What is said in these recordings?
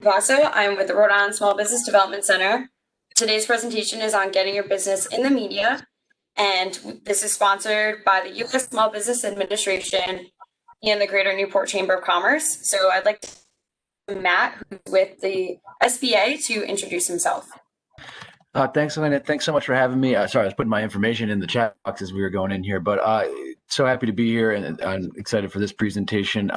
Vaso. I'm with the Rhode Island Small Business Development Center. Today's presentation is on getting your business in the media, and this is sponsored by the U.S. Small Business Administration and the Greater Newport Chamber of Commerce. So I'd like to Matt, who's with the SBA, to introduce himself. Thanks, Elena. Thanks so much for having me. Sorry, I was putting my information in the chat box as we were going in here, but so happy to be here and I'm excited for this presentation.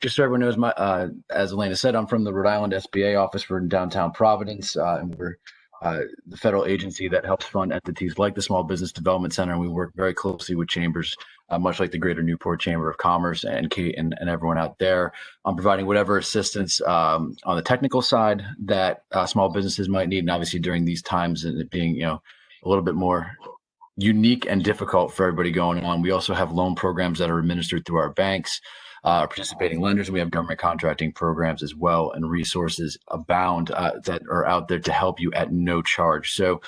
Just so everyone knows, as Elena said, I'm from the Rhode Island SBA office. We're in downtown Providence, and we're the federal agency that helps fund entities like the Small Business Development Center, and we work very closely with chambers, much like the Greater Newport Chamber of Commerce and Kate and everyone out there, on providing whatever assistance on the technical side that small businesses might need, and obviously during these times and it being a little bit more unique and difficult for everybody going on. We also have loan programs that are administered through our banks. Participating lenders, and we have government contracting programs as well, and resources abound that are out there to help you at no charge. So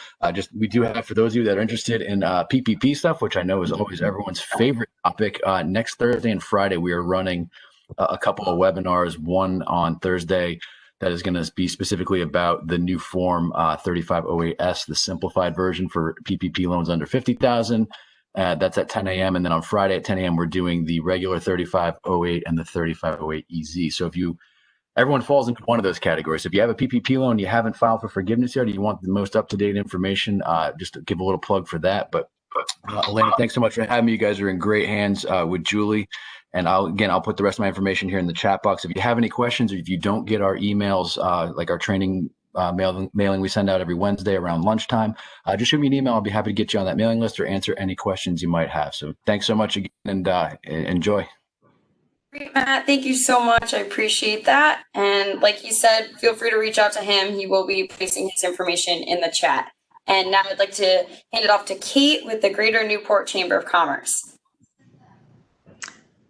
we do have, for those of you that are interested in PPP stuff, which I know is always everyone's favorite topic, next Thursday and Friday, we are running a couple of webinars, one on Thursday that is going to be specifically about the new form 3508S, the simplified version for PPP loans under 50,000. That's at 10 a.m. And then on Friday at 10 a.m., we're doing the regular 3508 and the 3508EZ. So everyone falls into one of those categories. If you have a PPP loan, you haven't filed for forgiveness yet, or you want the most up-to-date information, just to give a little plug for that. But Elena, thanks so much for having me. You guys are in great hands with Julie. And I'll put the rest of my information here in the chat box. If you have any questions, or if you don't get our emails, like our training mailing we send out every Wednesday around lunchtime, just shoot me an email. I'll be happy to get you on that mailing list or answer any questions you might have. So thanks so much again, and enjoy. Great, Matt. Thank you so much. I appreciate that. And like he said, feel free to reach out to him. He will be placing his information in the chat. And now I'd like to hand it off to Kate with the Greater Newport Chamber of Commerce.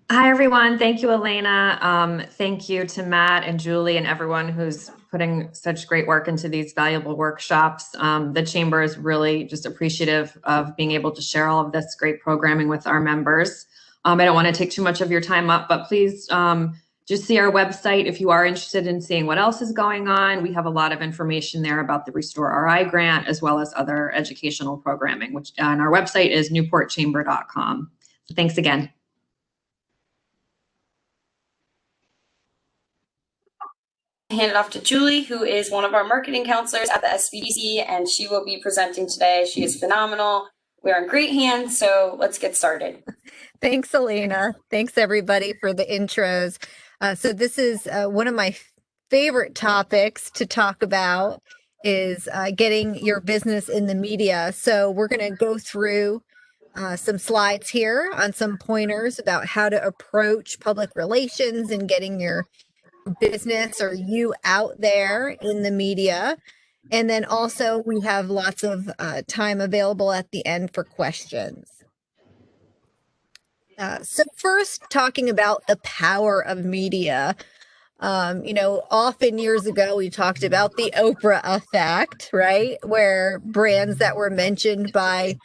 Hi, everyone. Thank you, Elena. Thank you to Matt and Julie and everyone who's putting such great work into these valuable workshops. The Chamber is really just appreciative of being able to share all of this great programming with our members. I don't want to take too much of your time up, but please just see our website if you are interested in seeing what else is going on. We have a lot of information there about the Restore RI grant, as well as other educational programming, which on our website is newportchamber.com. So thanks again. Hand it off to Julie, who is one of our marketing counselors at the SBDC, and she will be presenting today. She is phenomenal. We're in great hands, so let's get started. Thanks, Elena. Thanks, everybody, for the intros. So this is one of my favorite topics to talk about is getting your business in the media. So we're going to go through some slides here on some pointers about how to approach public relations and getting your business or you out there in the media. And then also we have lots of time available at the end for questions. So first, talking about the power of media. Often years ago, we talked about the Oprah effect, right? Where brands that were mentioned by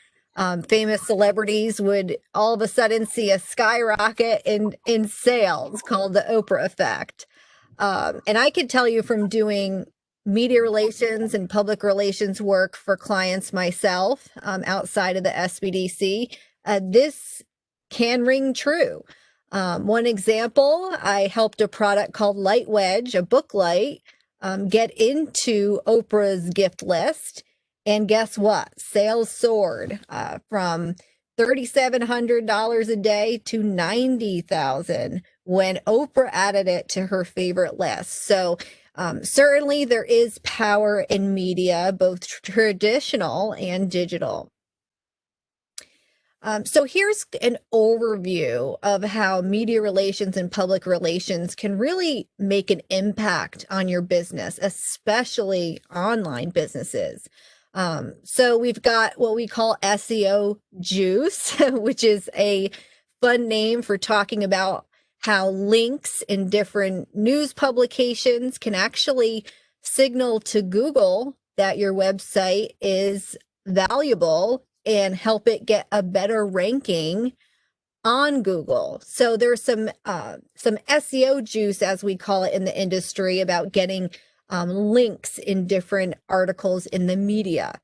famous celebrities would all of a sudden see a skyrocket in sales, called the Oprah effect. And I can tell you from doing media relations and public relations work for clients myself outside of the SBDC, this can ring true. One example, I helped a product called Light Wedge, a book light, get into Oprah's gift list. And guess what? Sales soared from $3,700 a day to $90,000 when Oprah added it to her favorite list. So certainly there is power in media, both traditional and digital. So here's an overview of how media relations and public relations can really make an impact on your business, especially online businesses. So we've got what we call SEO juice, which is a fun name for talking about how links in different news publications can actually signal to Google that your website is valuable and help it get a better ranking on Google. So there's some SEO juice, as we call it in the industry, about getting links in different articles in the media.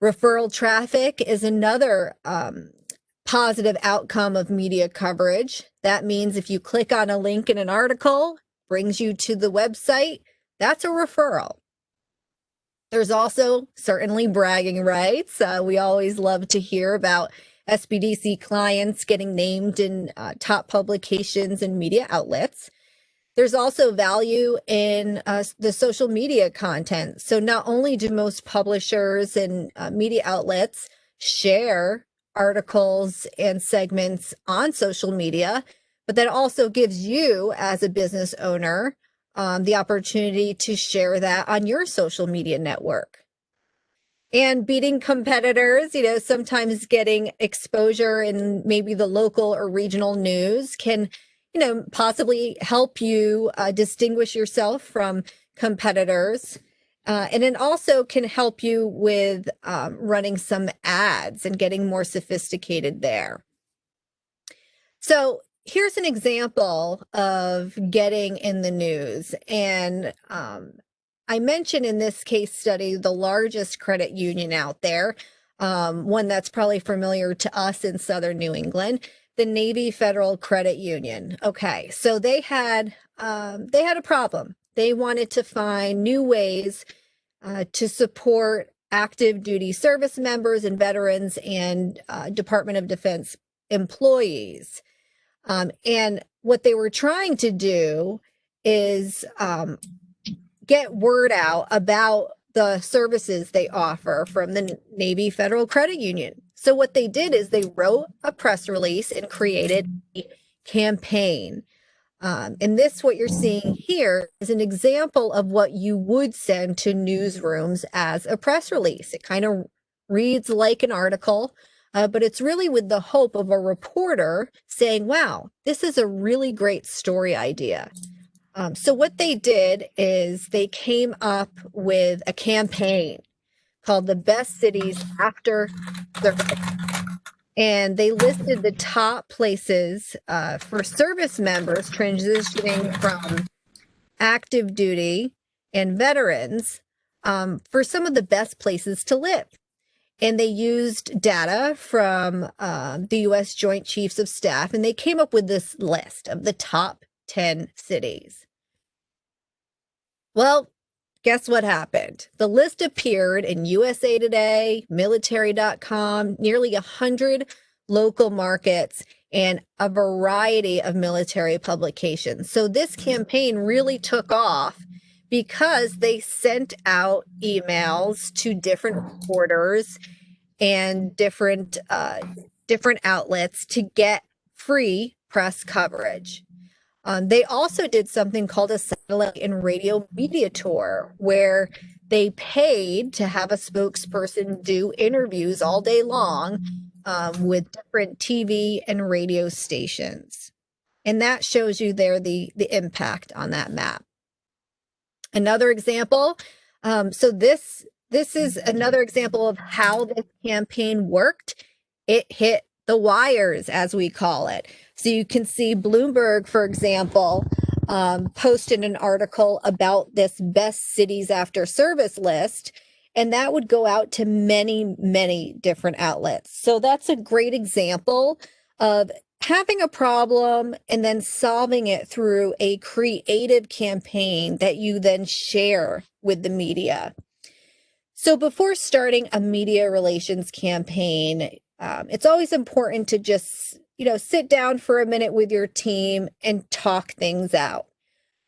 Referral traffic is another positive outcome of media coverage. That means if you click on a link in an article, brings you to the website, that's a referral. There's also certainly bragging rights. We always love to hear about SBDC clients getting named in top publications and media outlets. There's also value in the social media content. So not only do most publishers and media outlets share articles and segments on social media, but that also gives you as a business owner the opportunity to share that on your social media network. And beating competitors, sometimes getting exposure in maybe the local or regional news can, possibly help you distinguish yourself from competitors. And it also can help you with running some ads and getting more sophisticated there. So here's an example of getting in the news. And I mentioned in this case study the largest credit union out there, one that's probably familiar to us in Southern New England, the Navy Federal Credit Union. Okay, so they had a problem. They wanted to find new ways to support active duty service members and veterans and Department of Defense employees. And what they were trying to do is get word out about the services they offer from the Navy Federal Credit Union. So what they did is they wrote a press release and created a campaign. And this, what you're seeing here, is an example of what you would send to newsrooms as a press release. It kind of reads like an article, but it's really with the hope of a reporter saying, wow, this is a really great story idea. So what they did is they came up with a campaign called the Best Cities After Service. And they listed the top places for service members transitioning from active duty and veterans for some of the best places to live. And they used data from the U.S. Joint Chiefs of Staff, and they came up with this list of the top 10 cities. Well, guess what happened? The list appeared in USA Today, military.com, nearly 100 local markets, and a variety of military publications. So this campaign really took off because they sent out emails to different reporters and different outlets to get free press coverage. They also did something called a satellite and radio media tour, where they paid to have a spokesperson do interviews all day long with different TV and radio stations. And that shows you there the impact on that map. Another example, so this is another example of how this campaign worked. It hit the wires, as we call it. So you can see Bloomberg, for example, posted an article about this Best Cities After Service list, and that would go out to many, many different outlets. So that's a great example of having a problem and then solving it through a creative campaign that you then share with the media. So before starting a media relations campaign, it's always important to just, sit down for a minute with your team and talk things out.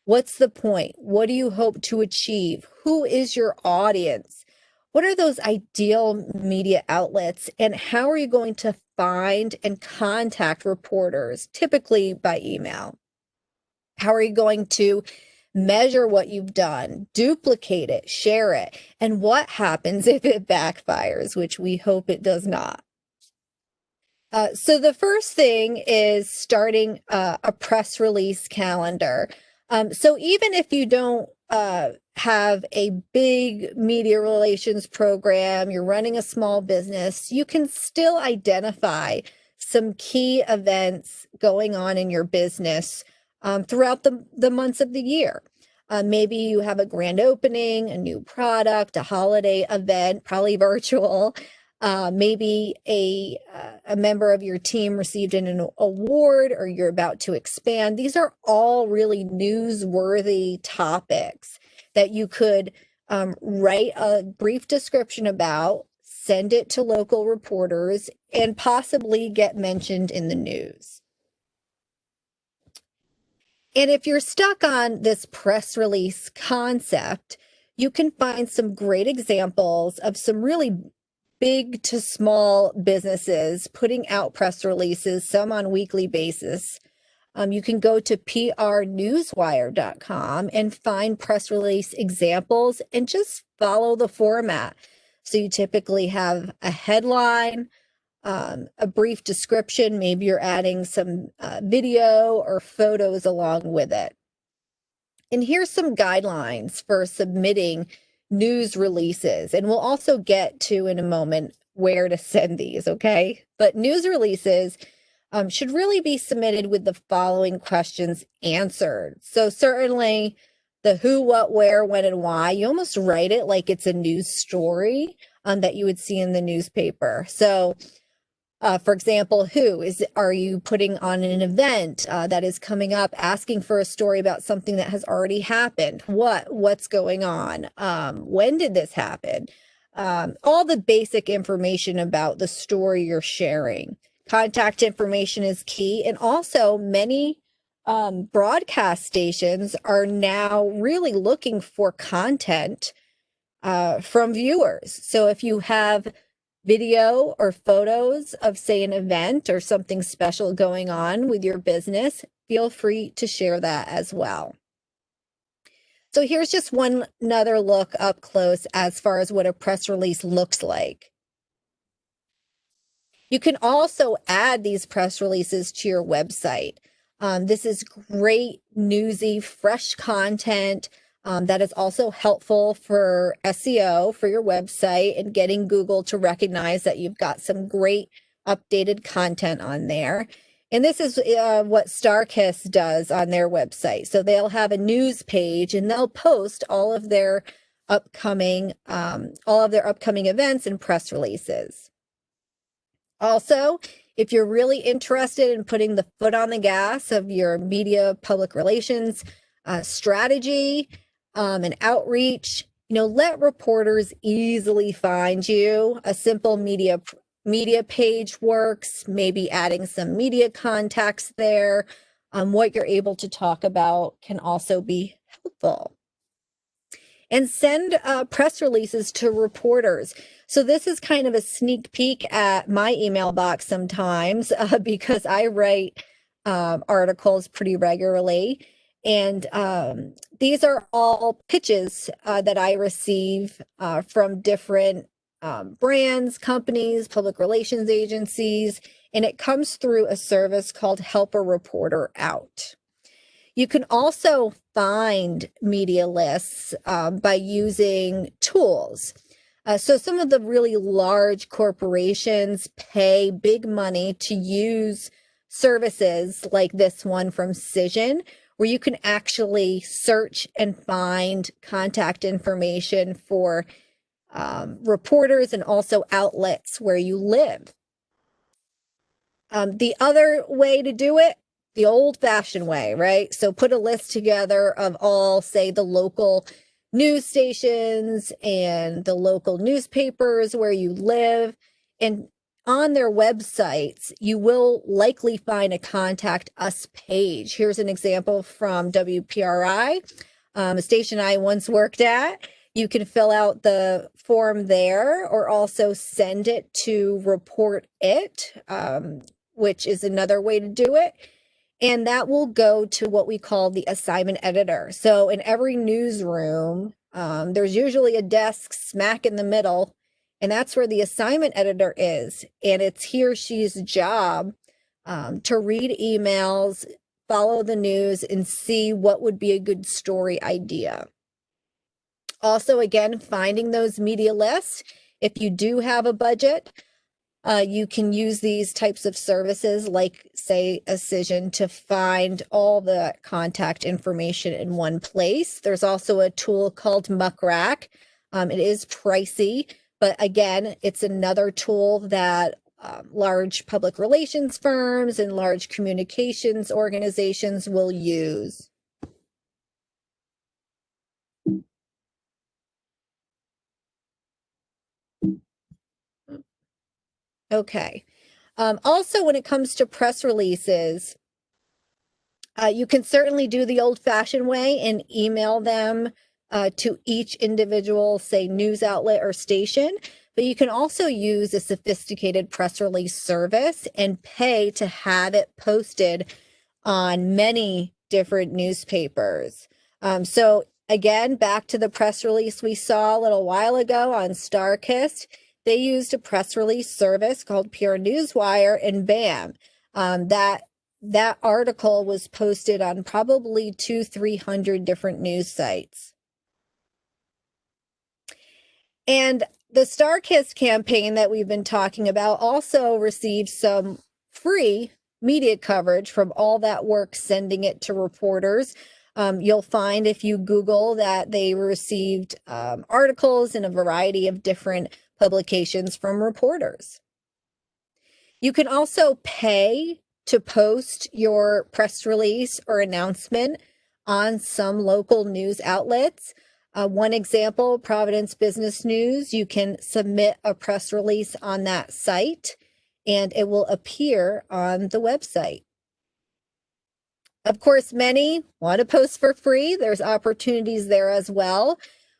What's the point? What do you hope to achieve? Who is your audience? What are those ideal media outlets? And how are you going to find and contact reporters, typically by email? How are you going to measure what you've done, duplicate it, share it? And what happens if it backfires, which we hope it does not? So the first thing is starting a press release calendar. So even if you don't have a big media relations program, you're running a small business, you can still identify some key events going on in your business throughout the months of the year. Maybe you have a grand opening, a new product, a holiday event, probably virtual. Maybe a member of your team received an award, or you're about to expand. These are all really newsworthy topics that you could write a brief description about, send it to local reporters, and possibly get mentioned in the news. And if you're stuck on this press release concept, you can find some great examples of some really big to small businesses putting out press releases, some on a weekly basis. You can go to prnewswire.com and find press release examples and just follow the format. So you typically have a headline, a brief description, maybe you're adding some video or photos along with it. And here's some guidelines for submitting news releases. And we'll also get to in a moment where to send these, okay? But news releases should really be submitted with the following questions answered. So certainly the who, what, where, when, and why, you almost write it like it's a news story that you would see in the newspaper. So for example, are you putting on an event that is coming up, asking for a story about something that has already happened? What's going on? When did this happen? All the basic information about the story you're sharing. Contact information is key. And also many broadcast stations are now really looking for content from viewers. So if you have video or photos of, say, an event or something special going on with your business, feel free to share that as well. So here's just another look up close as far as what a press release looks like. You can also add these press releases to your website. This is great, newsy, fresh content that is also helpful for SEO for your website and getting Google to recognize that you've got some great updated content on there. And this is what StarKiss does on their website. So they'll have a news page and they'll post all of their upcoming events and press releases. Also, if you're really interested in putting the foot on the gas of your media public relations strategy and outreach, let reporters easily find you. A simple media page works, maybe adding some media contacts there. What you're able to talk about can also be helpful. And send press releases to reporters. So this is kind of a sneak peek at my email box sometimes because I write articles pretty regularly. And these are all pitches that I receive from different brands, companies, public relations agencies, and it comes through a service called Help a Reporter Out. You can also find media lists by using tools. So some of the really large corporations pay big money to use services like this one from Cision, where you can actually search and find contact information for reporters and also outlets where you live. The other way to do it, the old-fashioned way, right? So put a list together of all, say, the local news stations and the local newspapers where you live. And on their websites, you will likely find a Contact Us page. Here's an example from WPRI, a station I once worked at. You can fill out the form there or also send it to Report It, which is another way to do it. And that will go to what we call the assignment editor. So in every newsroom, there's usually a desk smack in the middle, and that's where the assignment editor is. And it's he or she's job to read emails, follow the news, and see what would be a good story idea. Also, again, finding those media lists. If you do have a budget, You can use these types of services like, say, a Cision to find all the contact information in one place. There's also a tool called Muckrack. It is pricey, but again, it's another tool that large public relations firms and large communications organizations will use. Okay. Also, when it comes to press releases, you can certainly do the old-fashioned way and email them to each individual, say, news outlet or station. But you can also use a sophisticated press release service and pay to have it posted on many different newspapers. So again, back to the press release we saw a little while ago on StarKist, they used a press release service called Pure Newswire, and bam, that article was posted on probably 200-300 different news sites. And the StarKist campaign that we've been talking about also received some free media coverage from all that work sending it to reporters. You'll find if you Google that they received articles in a variety of different publications from reporters. You can also pay to post your press release or announcement on some local news outlets. One example, Providence Business News, you can submit a press release on that site and it will appear on the website. Of course, many want to post for free. There's opportunities there as well.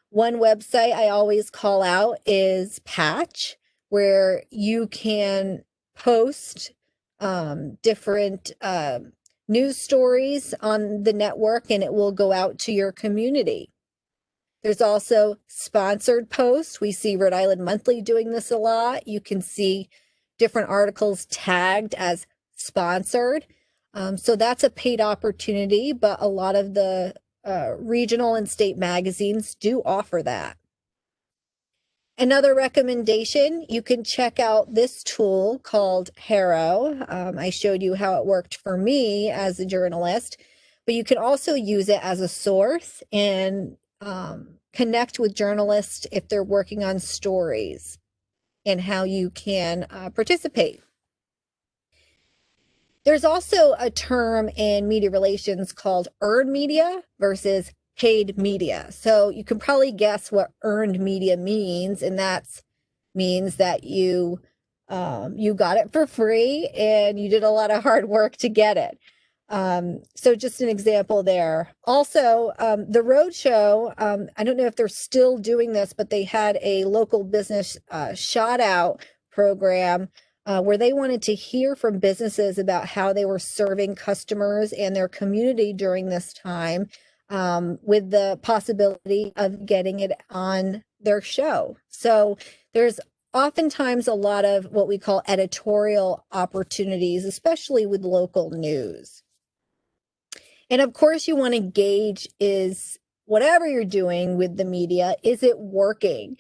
One website I always call out is Patch, where you can post different news stories on the network and it will go out to your community. There's also sponsored posts. We see Rhode Island Monthly doing this a lot. You can see different articles tagged as sponsored. So that's a paid opportunity, but a lot of the regional and state magazines do offer that. Another recommendation, you can check out this tool called Harrow. I showed you how it worked for me as a journalist, but you can also use it as a source and connect with journalists if they're working on stories and how you can participate. There's also a term in media relations called earned media versus paid media. So you can probably guess what earned media means, and that means that you got it for free and you did a lot of hard work to get it. So just an example there. Also, the Rhode show, I don't know if they're still doing this, but they had a local business shout out program where they wanted to hear from businesses about how they were serving customers and their community during this time, with the possibility of getting it on their show. So there's oftentimes a lot of what we call editorial opportunities, especially with local news. And of course, you want to gauge is whatever you're doing with the media, is it working?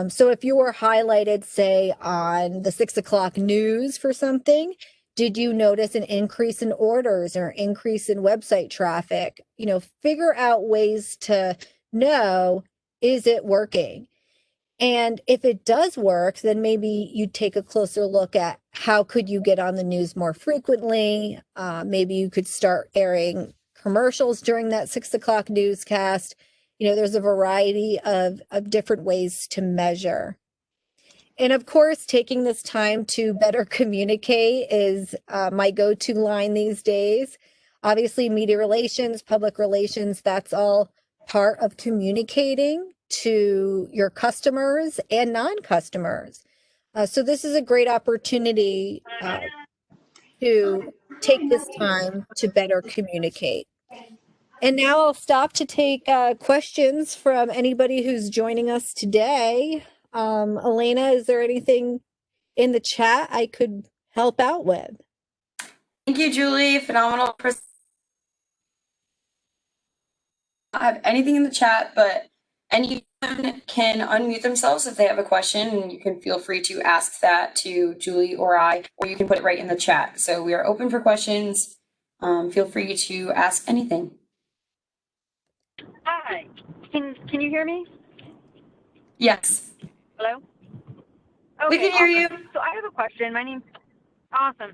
So if you were highlighted, say, on the 6 o'clock news for something, did you notice an increase in orders or increase in website traffic? You know, figure out ways to know, is it working? And if it does work, then maybe you take a closer look at how could you get on the news more frequently? Maybe you could start airing commercials during that 6 o'clock newscast. You know, there's a variety of different ways to measure. And of course, taking this time to better communicate is my go-to line these days. Obviously, media relations, public relations, that's all part of communicating to your customers and non-customers. So this is a great opportunity to take this time to better communicate. And now I'll stop to take questions from anybody who's joining us today. Elena, is there anything in the chat I could help out with? Thank you, Julie. Phenomenal. I don't have anything in the chat, but Anyone can unmute themselves if they have a question, and you can feel free to ask that to Julie or I, or you can put it right in the chat. So we are open for questions. Feel free to ask anything. Hi, can you hear me? Yes. Hello? We Okay, can hear you. awesome. So I have a question. My name's awesome.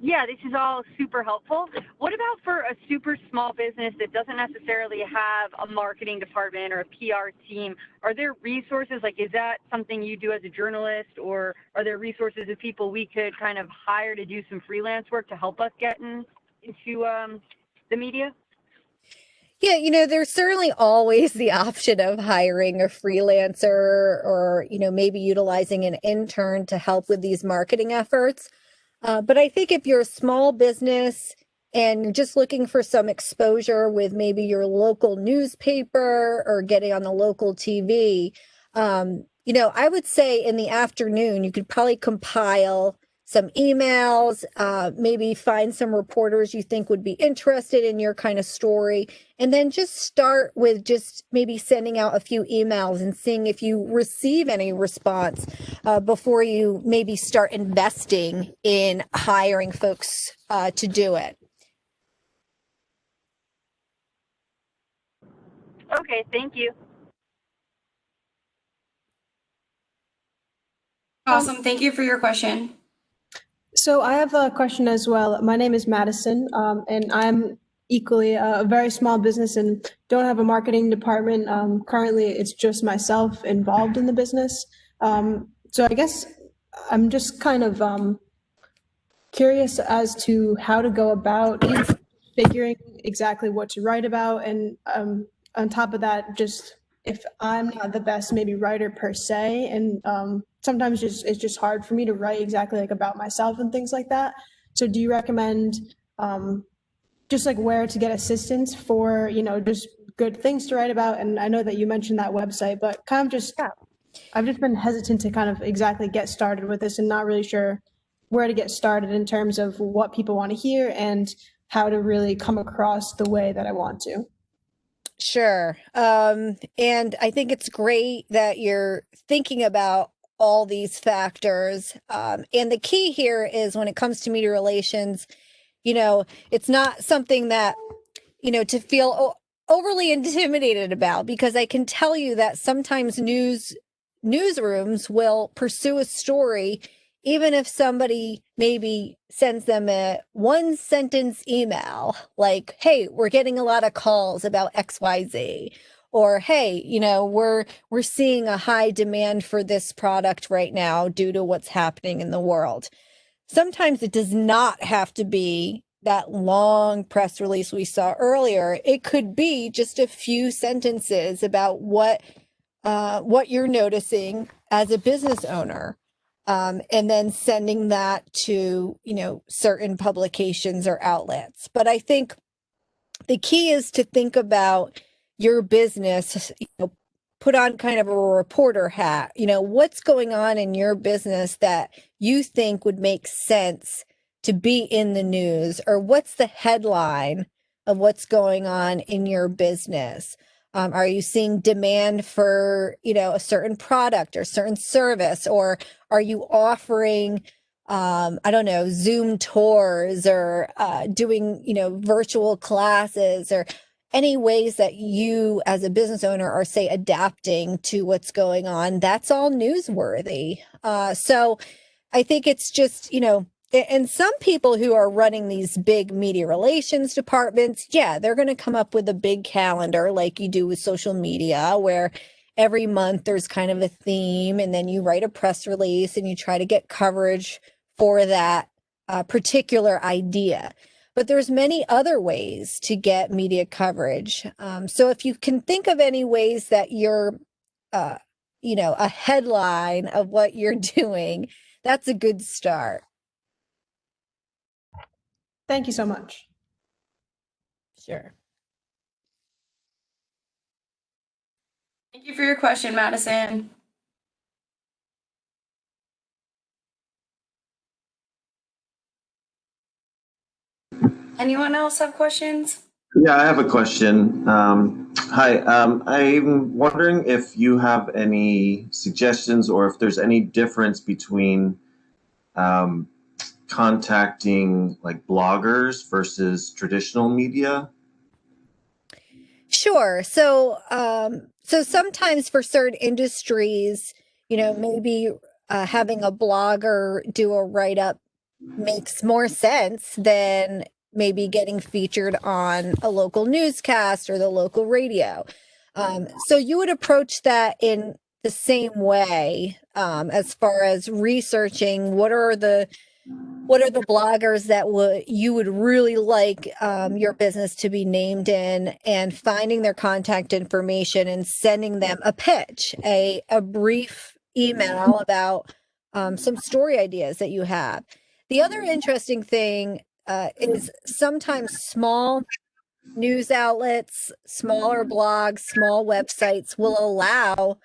Yeah, this is all super helpful. What about for a super small business that doesn't necessarily have a marketing department or a PR team? Are there resources, like is that something you do as a journalist, or are there resources of people we could kind of hire to do some freelance work to help us get into the media? Yeah, there's certainly always the option of hiring a freelancer or, maybe utilizing an intern to help with these marketing efforts. But I think if you're a small business and you're just looking for some exposure with maybe your local newspaper or getting on the local TV, I would say in the afternoon, you could probably compile some emails, maybe find some reporters you think would be interested in your kind of story, and then just start with just maybe sending out a few emails and seeing if you receive any response before you maybe start investing in hiring folks to do it. Okay, thank you. Awesome. Thank you for your question. So I have a question as well. My name is Madison, and I'm equally a very small business and don't have a marketing department. Currently, it's just myself involved in the business. So I guess I'm just kind of curious as to how to go about figuring exactly what to write about. And on top of that, just if I'm not the best maybe writer per se, and sometimes it's just hard for me to write exactly like about myself and things like that. So do you recommend just like where to get assistance for, just good things to write about? And I know that you mentioned that website, but kind of just, I've just been hesitant to kind of exactly get started with this and not really sure where to get started in terms of what people want to hear and how to really come across the way that I want to. Sure. And I think it's great that you're thinking about all these factors. And the key here is when it comes to media relations, it's not something that, to feel overly intimidated about, because I can tell you that sometimes newsrooms will pursue a story even if somebody maybe sends them a one sentence email like, hey, we're getting a lot of calls about XYZ, or hey, we're seeing a high demand for this product right now due to what's happening in the world. Sometimes it does not have to be that long press release we saw earlier. It could be just a few sentences about what you're noticing as a business owner, and then sending that to certain publications or outlets. But I think the key is to think about your business, put on kind of a reporter hat. What's going on in your business that you think would make sense to be in the news, or what's the headline of what's going on in your business? Are you seeing demand for, a certain product or certain service, or are you offering, I don't know, Zoom tours, or doing, virtual classes, or any ways that you as a business owner are, say, adapting to what's going on? That's all newsworthy. So I think it's just, and some people who are running these big media relations departments, yeah, they're going to come up with a big calendar like you do with social media, where every month there's kind of a theme, and then you write a press release and you try to get coverage for that particular idea. But there's many other ways to get media coverage. So if you can think of any ways that you're, a headline of what you're doing, that's a good start. Thank you so much. Sure. Thank you for your question, Madison. Anyone else have questions? Yeah, I have a question. Hi, I'm wondering if you have any suggestions or if there's any difference between um, contacting like bloggers versus traditional media. Sure. So sometimes for certain industries, maybe having a blogger do a write up makes more sense than maybe getting featured on a local newscast or the local radio. So you would approach that in the same way, as far as researching what are the bloggers that you would really like your business to be named in, and finding their contact information and sending them a pitch, a brief email about some story ideas that you have. The other interesting thing is sometimes small news outlets, smaller blogs, small websites will allow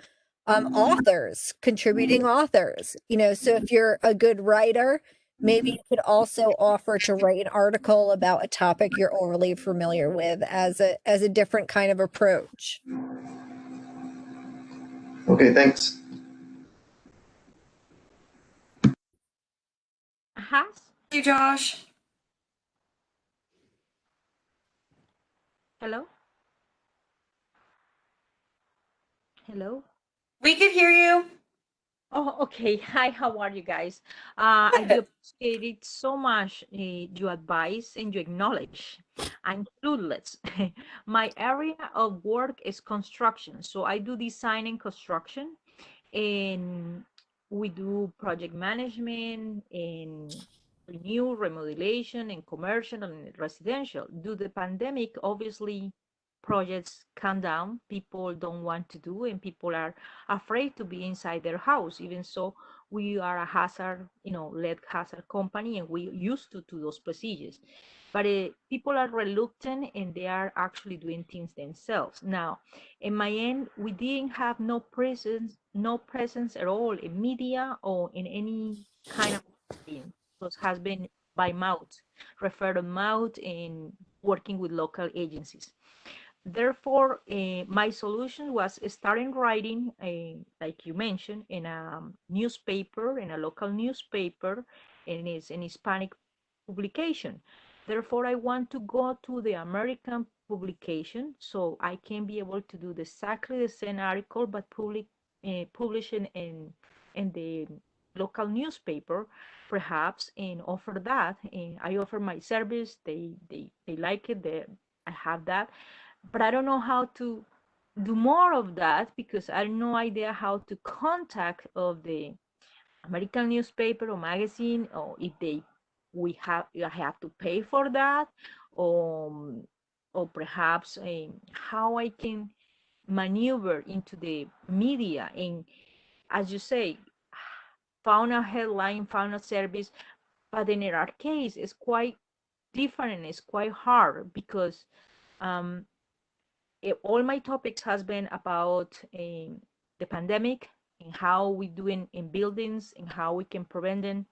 authors, contributing authors. So if you're a good writer, maybe you could also offer to write an article about a topic you're already familiar with as a different kind of approach. Okay, thanks. Thank you, Josh. Hello? Hello? We could hear you. Oh, okay. Hi, how are you guys? I do appreciate it so much, your advice and your acknowledge. I'm clueless. My area of work is construction. So I do design and construction, and we do project management and new remodelation and commercial and residential. Due to the pandemic, obviously projects come down, people don't want to do, and people are afraid to be inside their house. Even so, we are a hazard, lead hazard company, and we used to do those procedures. But people are reluctant, and they are actually doing things themselves. Now, in my end, we didn't have no presence at all in media or in any kind of thing. It has been by mouth, referred mouth, and working with local agencies. Therefore, my solution was starting writing, like you mentioned, in a newspaper, in a local newspaper, and it's an Hispanic publication. Therefore, I want to go to the American publication so I can be able to do exactly the same article, but publish in the local newspaper, perhaps, and offer that. And I offer my service. They like it. I have that, but I don't know how to do more of that because I have no idea how to contact of the American newspaper or magazine, or if I have to pay for that, or perhaps how I can maneuver into the media and, as you say, found a headline, found a service, but in our case, it's quite different. It's quite hard because um, all my topics has been about the pandemic and how we do in buildings and how we can prevent them.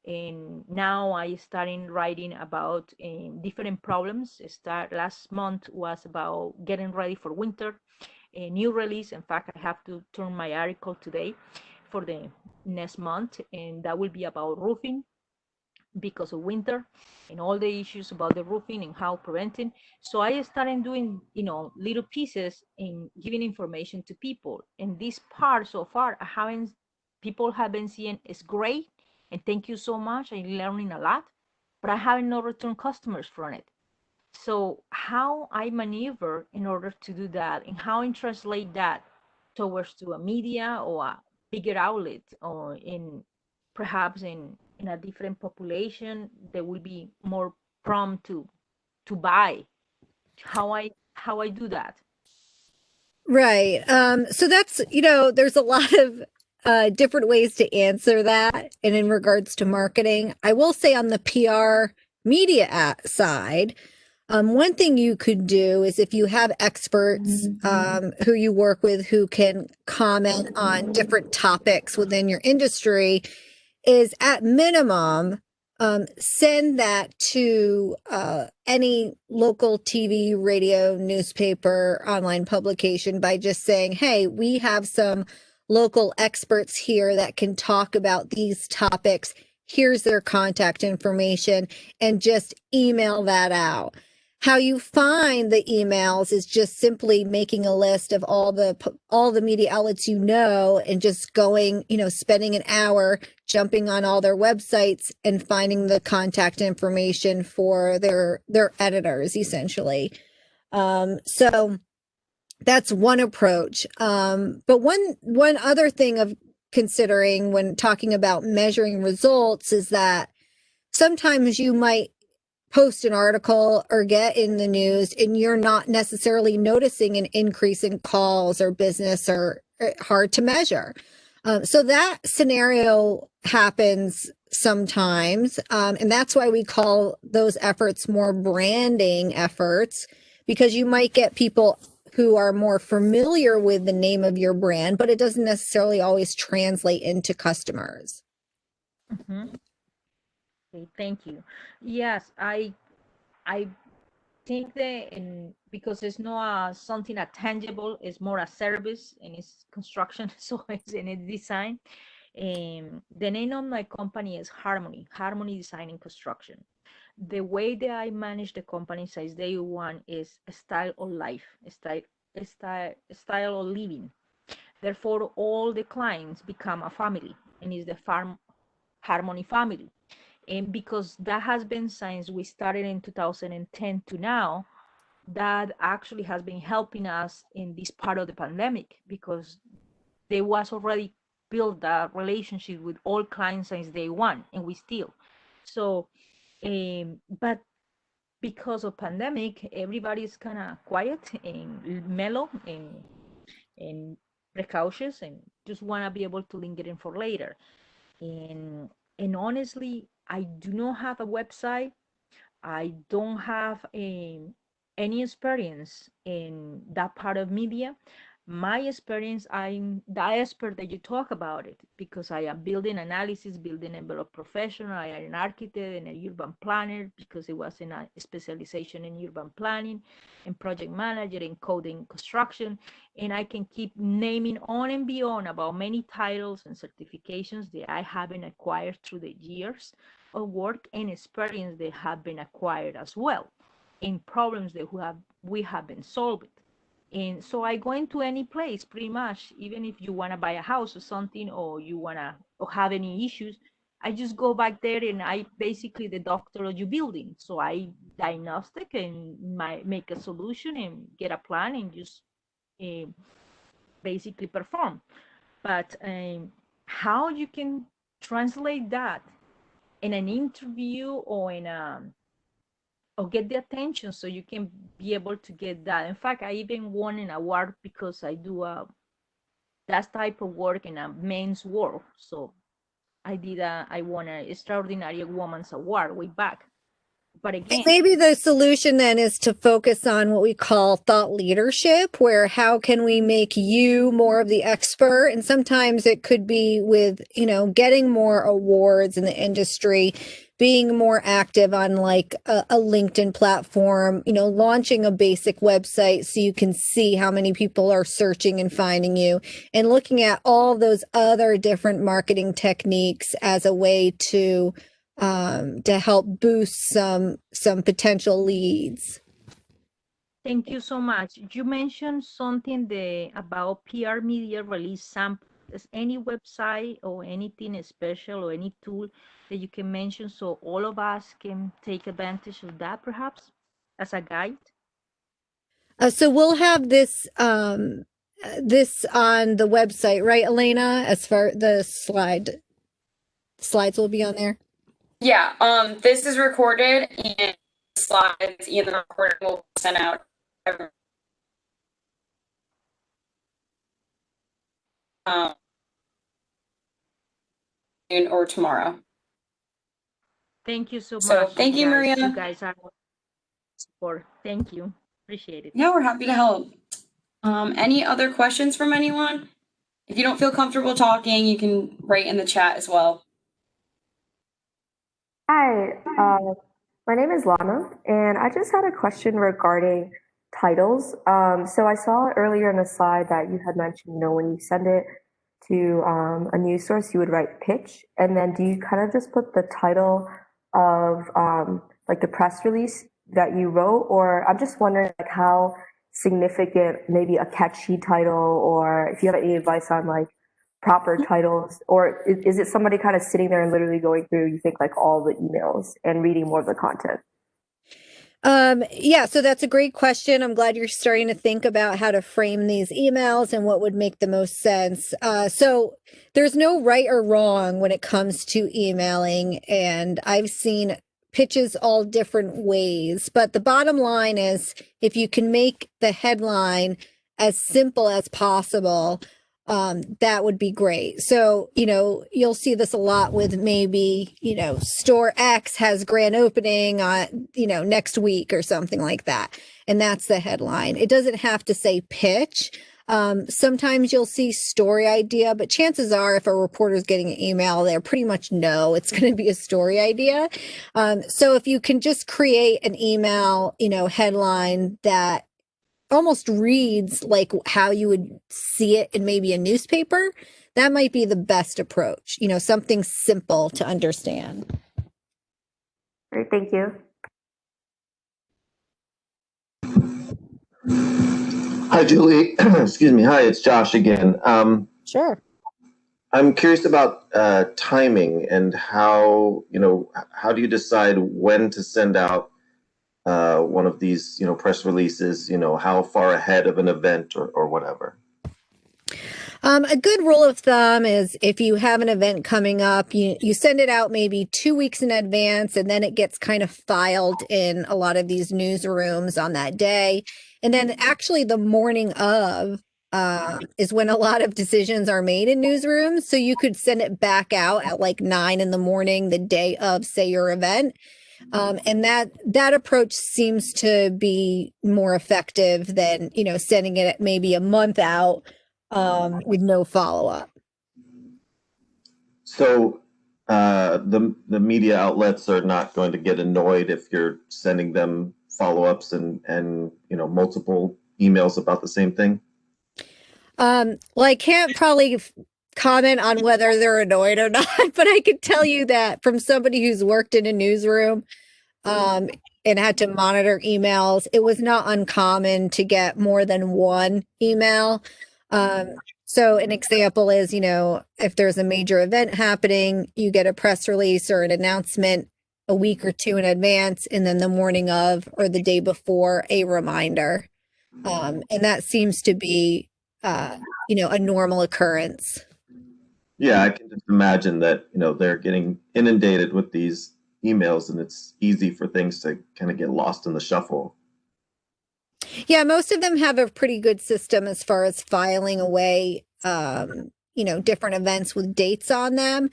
And now I started writing about different problems. Last month was about getting ready for winter, a new release. In fact, I have to turn my article today for the next month, and that will be about roofing because of winter and all the issues about the roofing and how preventing. So I started doing, little pieces and giving information to people. And this part so far, people have been seeing is great. And thank you so much. I'm learning a lot, but I haven't no return customers from it. So how I maneuver in order to do that and how I translate that towards to a media or a bigger outlet or in perhaps in a different population that will be more prompt to buy. How I do that. Right. So that's, there's a lot of different ways to answer that. And in regards to marketing, I will say on the PR media side, one thing you could do is if you have experts who you work with who can comment on different topics within your industry, is at minimum send that to any local TV, radio, newspaper, online publication by just saying, hey, we have some local experts here that can talk about these topics. Here's their contact information, and just email that out. How you find the emails is just simply making a list of all the media outlets and just going, spending an hour jumping on all their websites and finding the contact information for their editors, essentially. So that's one approach. But one other thing of considering when talking about measuring results is that sometimes you might post an article or get in the news and you're not necessarily noticing an increase in calls or business or hard to measure. So that scenario happens sometimes. And that's why we call those efforts more branding efforts, because you might get people who are more familiar with the name of your brand, but it doesn't necessarily always translate into customers. Mhm. Okay, thank you. Yes, I think that because it's not something tangible, it's more a service and it's construction, so it's in its design. The name of my company is Harmony Design and Construction. The way that I manage the company since day one is a style of life, a style of living. Therefore, all the clients become a family, and is the Harmony family. And because that has been since we started in 2010 to now, that actually has been helping us in this part of the pandemic, because there was already built a relationship with all clients since day one, and we still. So, but because of pandemic, everybody's kind of quiet and mellow and precautious and just want to be able to link it in for later. And honestly, I do not have a website. I don't have any experience in that part of media. My experience, I'm the expert that you talk about it, because I am building analysis, building envelope professional. I am an architect and an urban planner, because it was in a specialization in urban planning and project manager and coding construction. And I can keep naming on and beyond about many titles and certifications that I haven't acquired through the years of work and experience that have been acquired as well in problems that we have been solving. And so I go into any place pretty much, even if you want to buy a house or something, or you want to or have any issues, I just go back there and I basically the doctor of your building. So I diagnostic and make a solution and get a plan and just basically perform. But how you can translate that in an interview or or get the attention so you can be able to get that. In fact, I even won an award because I do that type of work in a men's world. So I won an Extraordinary Woman's Award way back. But again, maybe the solution then is to focus on what we call thought leadership, where how can we make you more of the expert? And sometimes it could be with, getting more awards in the industry, being more active on like a LinkedIn platform, launching a basic website so you can see how many people are searching and finding you, and looking at all those other different marketing techniques as a way to help boost some potential leads. thank you so much. You mentioned something about PR media release samples. Is any website or anything special or any tool that you can mention so all of us can take advantage of that, perhaps as a guide? So we'll have this this on the website, right, Elena? As far the slides will be on there. Yeah, this is recorded and slides in the recording will be sent out or tomorrow. Thank you so much. So thank you, guys. Maria. You guys are support. Thank you. Appreciate it. Yeah, we're happy to help. Any other questions from anyone? If you don't feel comfortable talking, you can write in the chat as well. Hi, my name is Lana, and I just had a question regarding titles. So I saw earlier in the slide that you had mentioned, when you send it to a news source, you would write pitch, and then do you kind of just put the title of like the press release that you wrote, or I'm just wondering like how significant maybe a catchy title, or if you have any advice on like proper titles, or is it somebody kind of sitting there and literally going through, you think, like all the emails and reading more of the content? Yeah, so that's a great question. I'm glad you're starting to think about how to frame these emails and what would make the most sense. So there's no right or wrong when it comes to emailing, and I've seen pitches all different ways. But the bottom line is if you can make the headline as simple as possible, that would be great. So, you'll see this a lot with maybe, store X has grand opening on, next week or something like that. And that's the headline. It doesn't have to say pitch. Sometimes you'll see story idea, but chances are if a reporter's getting an email, they pretty much know it's going to be a story idea. So if you can just create an email, headline that almost reads like how you would see it in maybe a newspaper, that might be the best approach, something simple to understand. Great, thank you. Hi, Julie. Excuse me. Hi, it's Josh again. Sure. I'm curious about timing and how do you decide when to send out one of these, press releases, how far ahead of an event or whatever? A good rule of thumb is if you have an event coming up, you send it out maybe 2 weeks in advance, and then it gets kind of filed in a lot of these newsrooms on that day. And then actually the morning of is when a lot of decisions are made in newsrooms. So you could send it back out at like 9 in the morning, the day of, say, your event. And that approach seems to be more effective than, sending it at maybe a month out with no follow-up. So the media outlets are not going to get annoyed if you're sending them follow-ups and multiple emails about the same thing? Well, I can't probably comment on whether they're annoyed or not, but I can tell you that from somebody who's worked in a newsroom and had to monitor emails, it was not uncommon to get more than one email. So an example is, if there's a major event happening, you get a press release or an announcement a week or two in advance, and then the morning of or the day before a reminder. And that seems to be, a normal occurrence. Yeah, I can just imagine that, they're getting inundated with these emails and it's easy for things to kind of get lost in the shuffle. Yeah, most of them have a pretty good system as far as filing away, different events with dates on them.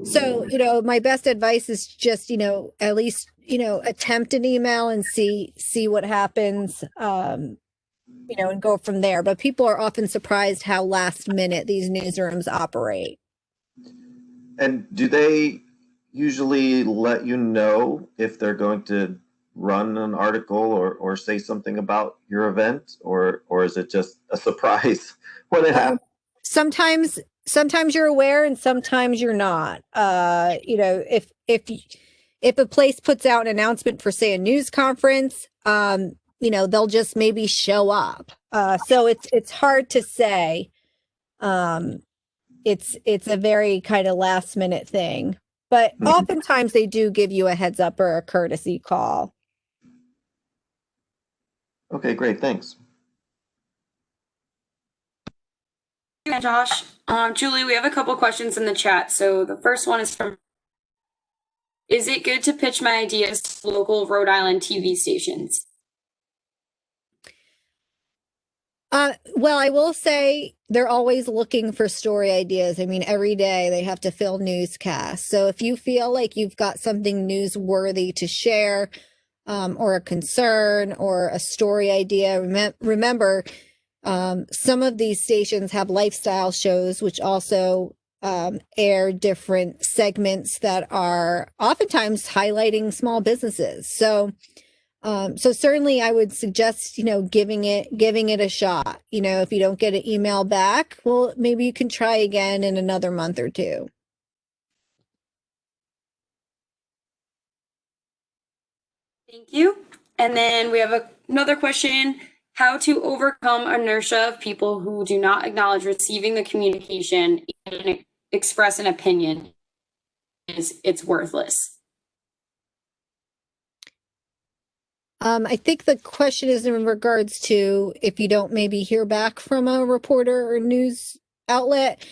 So, my best advice is just, at least, attempt an email and see what happens, and go from there. But people are often surprised how last minute these newsrooms operate. And do they usually let you know if they're going to run an article or say something about your event, or is it just a surprise when it happens? Sometimes you're aware and sometimes you're not. If a place puts out an announcement for, say, a news conference, they'll just maybe show up. So it's hard to say. It's a very kind of last minute thing, but oftentimes they do give you a heads up or a courtesy call. Okay, great. Thanks. Yeah, Josh. Julie, we have a couple questions in the chat. So the first one is from, is it good to pitch my ideas to local Rhode Island TV stations? Well, I will say they're always looking for story ideas. I mean, every day they have to fill newscasts. So if you feel like you've got something newsworthy to share, or a concern or a story idea, remember, some of these stations have lifestyle shows, which also air different segments that are oftentimes highlighting small businesses. So certainly I would suggest, giving it a shot. If you don't get an email back, well, maybe you can try again in another month or two. Thank you. And then we have another question: how to overcome inertia of people who do not acknowledge receiving the communication and express an opinion. It's worthless. I think the question is in regards to if you don't maybe hear back from a reporter or news outlet.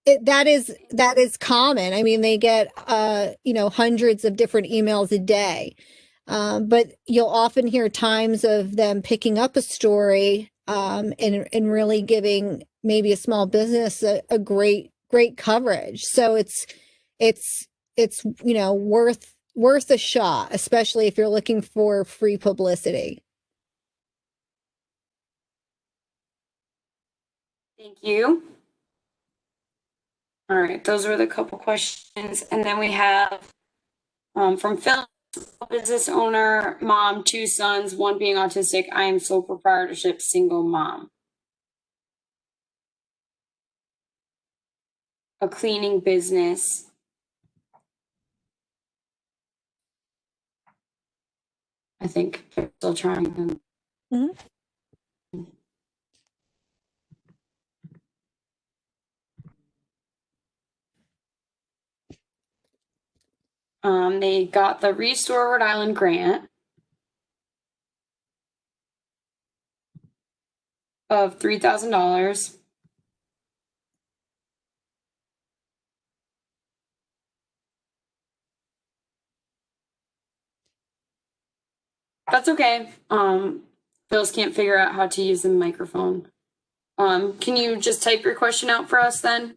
That is common. I mean, they get hundreds of different emails a day, but you'll often hear times of them picking up a story and really giving maybe a small business a great coverage. So it's worth a shot, especially if you're looking for free publicity. Thank you. All right, those were the couple questions. And then we have from Phil, business owner, mom, 2 sons, 1 being autistic. I am sole proprietorship, single mom. A cleaning business. I think they're still trying them. They got the Restore Rhode Island grant of $3,000. That's okay. Phyllis can't figure out how to use the microphone. Can you just type your question out for us then?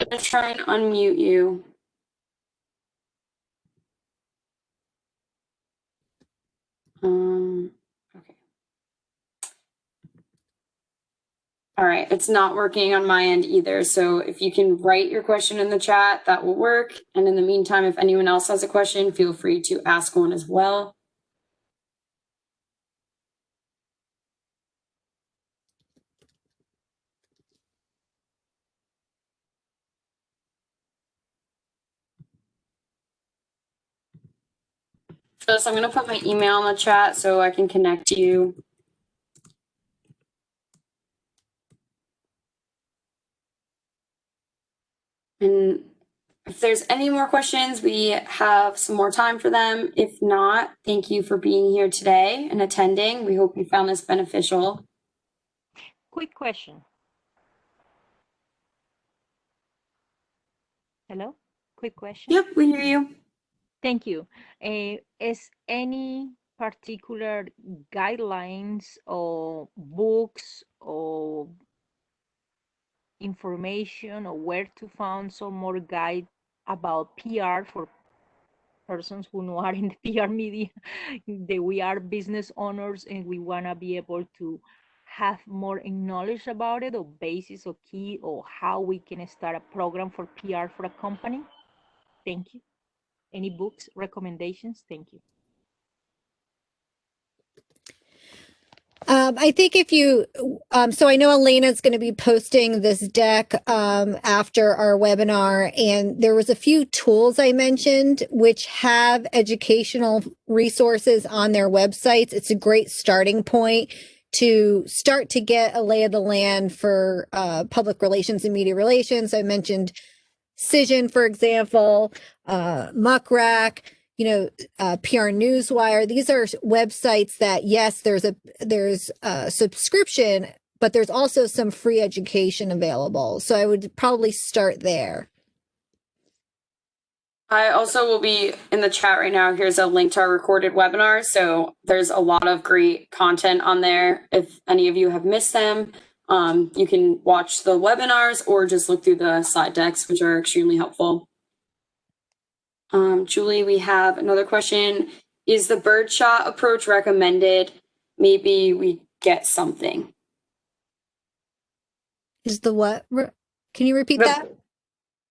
I'm gonna try and unmute you. Okay. All right, it's not working on my end either. So if you can write your question in the chat, that will work. And in the meantime, if anyone else has a question, feel free to ask one as well. Phyllis, I'm gonna put my email in the chat so I can connect you. And if there's any more questions, we have some more time for them. If not, thank you for being here today and attending. We hope you found this beneficial. Quick question. Hello? Quick question. Yep, we hear you. Thank you. Is any particular guidelines or books or information or where to find some more guide about PR for persons who are in the PR media? That we are business owners and we want to be able to have more knowledge about it, or basis or key, or how we can start a program for PR for a company? Thank you. Any books, recommendations? Thank you. I think if you, so I know Elena's going to be posting this deck after our webinar, and there was a few tools I mentioned which have educational resources on their websites. It's a great starting point to start to get a lay of the land for public relations and media relations. I mentioned Cision, for example, Muckrack, PR Newswire. These are websites that, yes, there's a subscription, but there's also some free education available. So I would probably start there. I also will be in the chat right now. Here's a link to our recorded webinar. So there's a lot of great content on there. If any of you have missed them, you can watch the webinars or just look through the slide decks, which are extremely helpful. Julie, we have another question. Is the birdshot approach recommended? Maybe we get something. Is the what? Can you repeat that?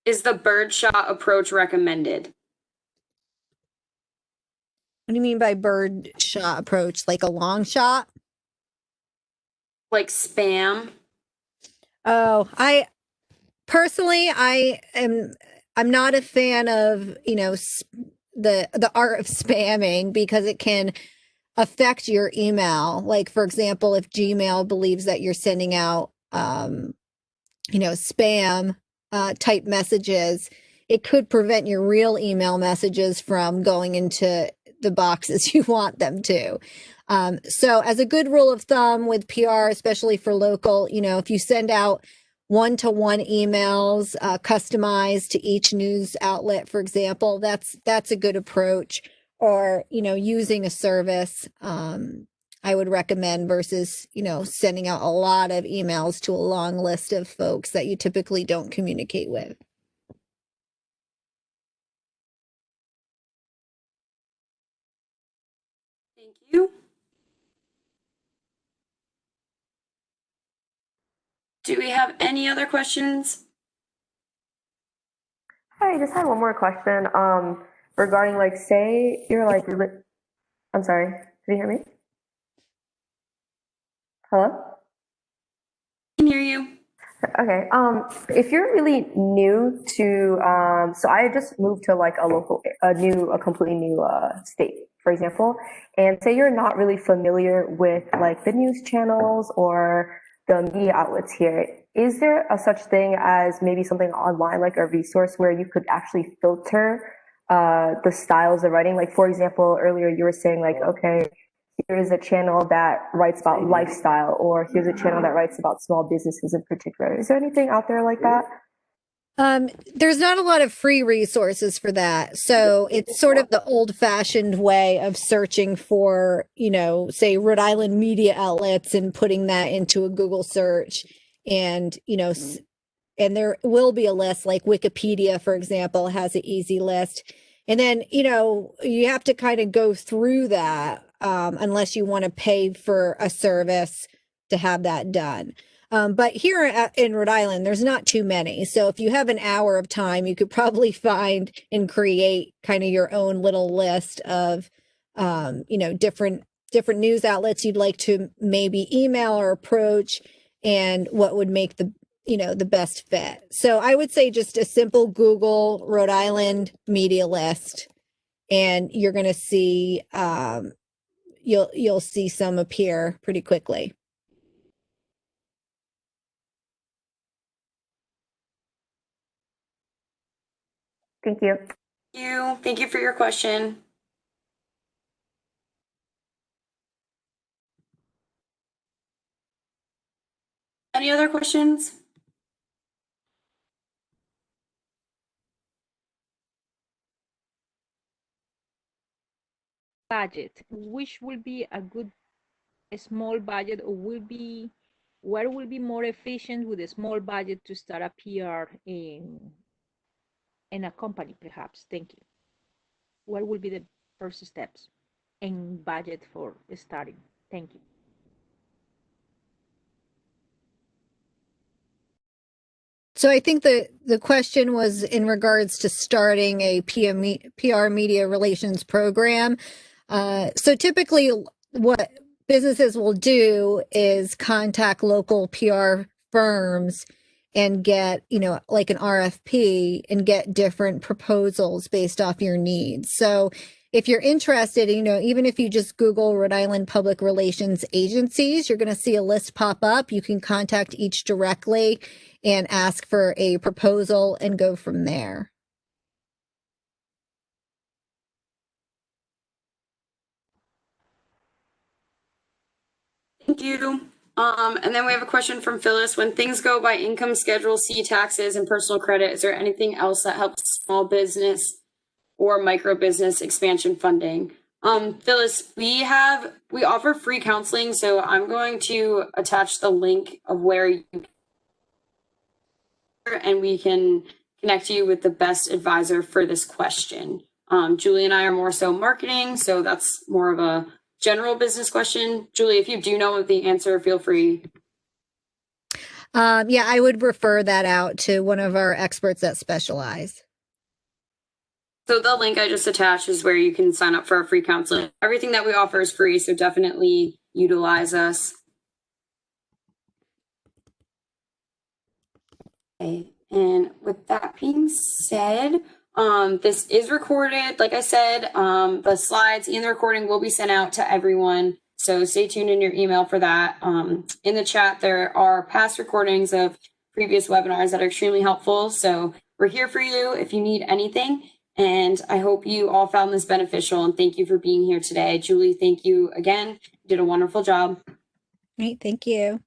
Is the birdshot approach recommended? What do you mean by bird shot approach? Like a long shot? Like spam? Oh, I'm not a fan of, the art of spamming because it can affect your email. Like, for example, if Gmail believes that you're sending out, spam type messages, it could prevent your real email messages from going into the boxes you want them to. So as a good rule of thumb with PR, especially for local, if you send out one-to-one emails customized to each news outlet, for example, that's a good approach. Or, using a service, I would recommend versus, sending out a lot of emails to a long list of folks that you typically don't communicate with. Thank you. Do we have any other questions? Hi, I just had one more question. Regarding like, say you're like, I'm sorry, can you hear me? Hello? Can hear you. Okay. If you're really new to, so I just moved to like a completely new state, for example, and say you're not really familiar with like the news channels or the media outlets here. Is there a such thing as maybe something online, like a resource where you could actually filter the styles of writing? Like, for example, earlier you were saying like, okay, here's a channel that writes about lifestyle, or here's a channel that writes about small businesses in particular. Is there anything out there like that? There's not a lot of free resources for that. So it's sort of the old fashioned way of searching for, say Rhode Island media outlets and putting that into a Google search. And, and there will be a list like Wikipedia, for example, has an easy list. And then, you have to kind of go through that unless you want to pay for a service to have that done. But here in Rhode Island, there's not too many. So if you have an hour of time, you could probably find and create kind of your own little list of, different news outlets you'd like to maybe email or approach, and what would make the best fit. So I would say just a simple Google Rhode Island media list, and you're going to see, you'll see some appear pretty quickly. Thank you. Thank you for your question. Any other questions? Budget, which will be a small budget, or where will be more efficient with a small budget to start a PR in a company, perhaps? Thank you. What will be the first steps in budget for starting? Thank you. So I think the question was in regards to starting a PR media relations program. So typically what businesses will do is contact local PR firms and get, like an RFP, and get different proposals based off your needs. So if you're interested, even if you just Google Rhode Island Public Relations Agencies, you're going to see a list pop up. You can contact each directly and ask for a proposal and go from there. Thank you. And then we have a question from Phyllis. When things go by income schedule, C taxes, and personal credit, is there anything else that helps small business or micro business expansion funding? Phyllis, we offer free counseling, so I'm going to attach the link of where you and we can connect you with the best advisor for this question. Julie and I are more so marketing, so that's more of a general business question. Julie, if you do know the answer, feel free. Yeah, I would refer that out to one of our experts that specialize. So the link I just attached is where you can sign up for our free counseling. Everything that we offer is free, so definitely utilize us. Okay, and with that being said, this is recorded. Like I said, the slides and the recording will be sent out to everyone. So stay tuned in your email for that. In the chat, there are past recordings of previous webinars that are extremely helpful. So we're here for you if you need anything. And I hope you all found this beneficial, and thank you for being here today. Julie, thank you again. You did a wonderful job. Great, thank you.